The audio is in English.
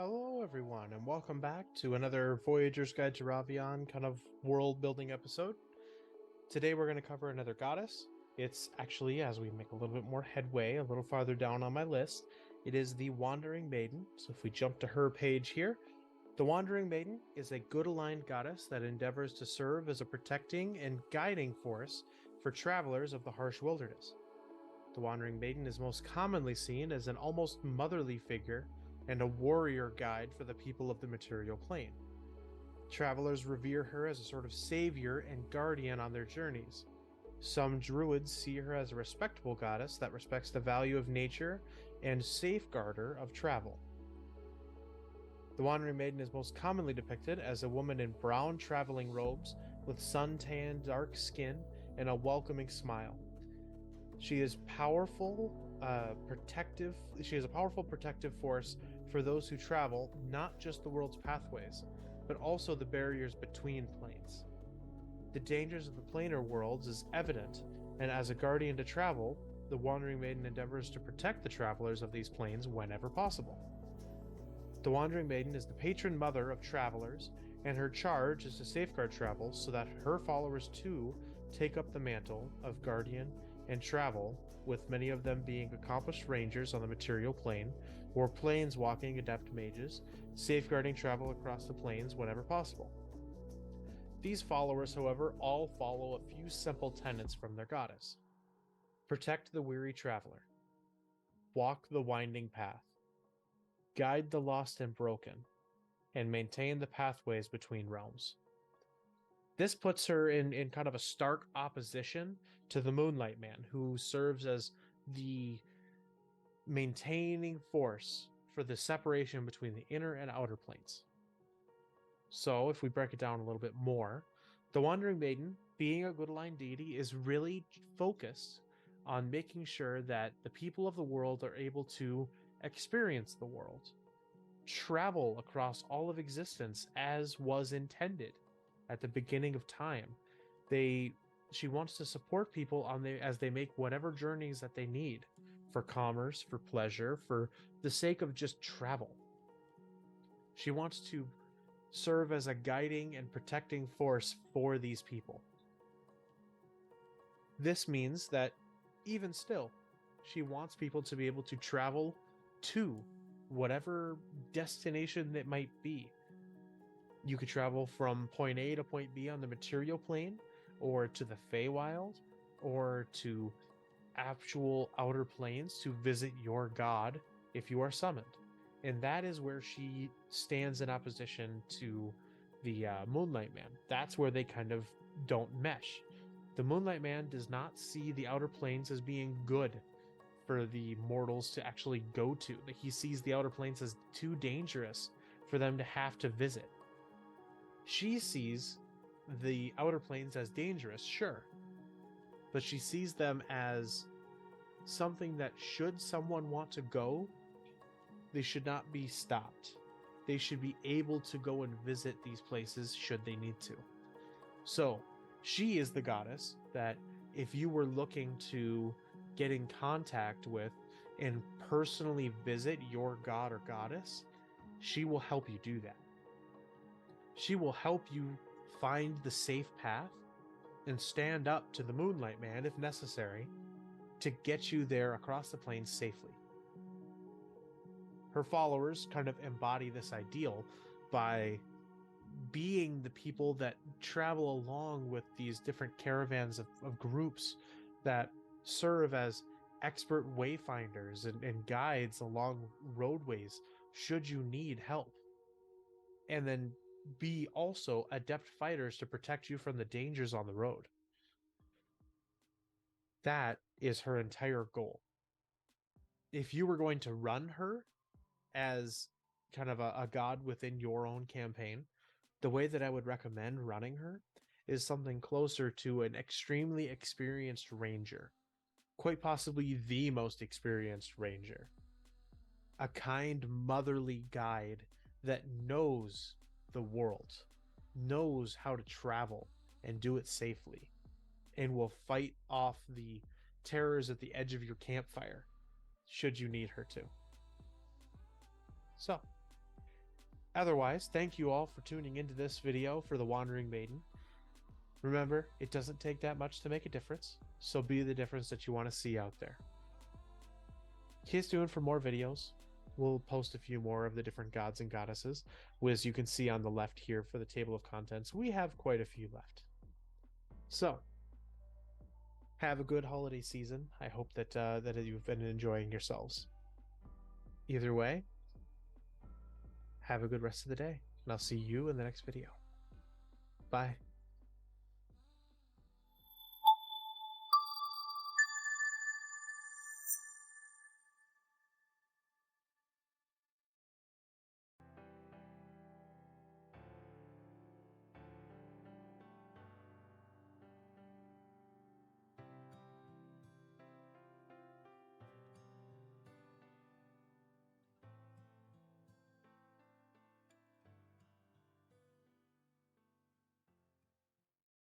Hello, everyone, and welcome back to another Voyager's Guide to Ravean kind of world building episode. Today, we're going to cover another goddess. It's actually, as we make a little bit more headway, a little farther down on my list, it is the Wandering Maiden. So, if we jump to her page here, the Wandering Maiden is a good aligned goddess that endeavors to serve as a protecting and guiding force for travelers of the harsh wilderness. The Wandering Maiden is most commonly seen as an almost motherly figure and a warrior guide for the people of the material plane. Travelers revere her as a sort of savior and guardian on their journeys. Some druids see her as a respectable goddess that respects the value of nature and safeguarder of travel. The Wandering Maiden is most commonly depicted as a woman in brown traveling robes with sun-tanned dark skin and a welcoming smile. She is powerful, protective. She is a powerful protective force for those who travel not just the world's pathways, but also the barriers between planes. The dangers of the planar worlds is evident, and as a guardian to travel, the Wandering Maiden endeavors to protect the travelers of these planes whenever possible. The Wandering Maiden is the patron mother of travelers, and her charge is to safeguard travel so that her followers too take up the mantle of guardian and travel, with many of them being accomplished rangers on the material plane or planeswalking adept mages, safeguarding travel across the planes whenever possible. These followers, however, all follow a few simple tenets from their goddess. Protect the weary traveler. Walk the winding path. Guide the lost and broken. And maintain the pathways between realms. This puts her in kind of a stark opposition to the Moonlight Man, who serves as the maintaining force for the separation between the inner and outer planes. So, if we break it down a little bit more, the Wandering Maiden, being a good aligned deity, is really focused on making sure that the people of the world are able to experience the world, travel across all of existence as was intended at the beginning of time. They She wants to support people as they make whatever journeys that they need for commerce, for pleasure, for the sake of just travel. She wants to serve as a guiding and protecting force for these people. This means that even still, she wants people to be able to travel to whatever destination it might be. You could travel from point A to point B on the material plane, or to the Feywild, or to actual outer planes to visit your god if you are summoned. And that is where she stands in opposition to the Moonlight Man. That's where they kind of don't mesh. The Moonlight Man does not see the outer planes as being good for the mortals to actually go to. He sees the outer planes as too dangerous for them to have to visit. She sees the outer planes as dangerous, sure, but she sees them as something that, should someone want to go, they should not be stopped. They should be able to go and visit these places should they need to. So, she is the goddess that, if you were looking to get in contact with and personally visit your god or goddess, she will help you do that. She will help you find the safe path and stand up to the Moonlight Man if necessary to get you there across the plains safely. Her followers kind of embody this ideal by being the people that travel along with these different caravans of groups that serve as expert wayfinders and guides along roadways should you need help. And then be also adept fighters to protect you from the dangers on the road. That is her entire goal. If you were going to run her as kind of a god within your own campaign, the way that I would recommend running her is something closer to an extremely experienced ranger, quite possibly the most experienced ranger. A kind, motherly guide that knows the world, knows how to travel and do it safely, and will fight off the terrors at the edge of your campfire should you need her to. So, Otherwise, thank you all for tuning into this video for the Wandering Maiden. Remember, it doesn't take that much to make a difference, so be the difference that you want to see out there. Keep tuned for more videos. We'll post a few more of the different gods and goddesses. As you can see on the left here for the table of contents, we have quite a few left. So, have a good holiday season. I hope that that you've been enjoying yourselves. Either way, have a good rest of the day, and I'll see you in the next video. Bye.